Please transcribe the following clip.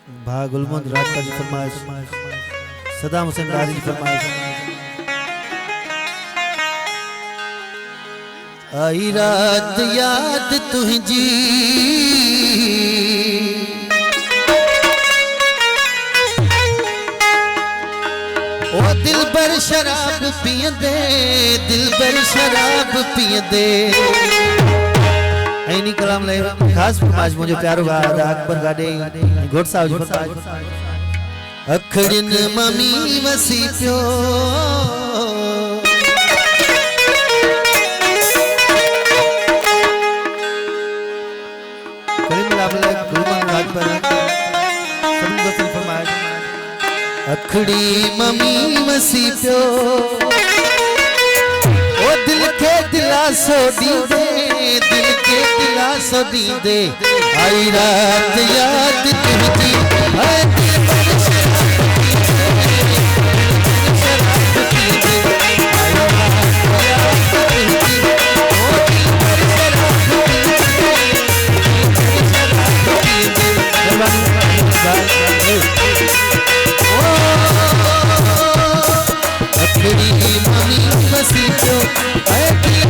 भा गुलमंद राजका जी फरमाइश, सदाम हुसैन दारी जी फरमाइश। आई रात याद तुझी ओ दिल बर शराब पियंदे, दिल बर शराब पियंदे। ऐनी कलाम ले खास फरमाइश मुझे प्यारो गादा अकबर गाडे घोट साहब जी फरमाइश। अखड़िन ममी वसी पियो करीम लाबले गुलमन राज पर सभी वसी फरमाइश। अखड़ी ममी वसी पियो ओ दिल के दिलासो दीदे, दिल के दिलासो दीदे। आई रात याद तुझी है दिल पर शराब पींदे। आई रात याद तुझी ओ दिल पर शराब पींदे। अखड़ी ममी वसी पियो ऐ दिल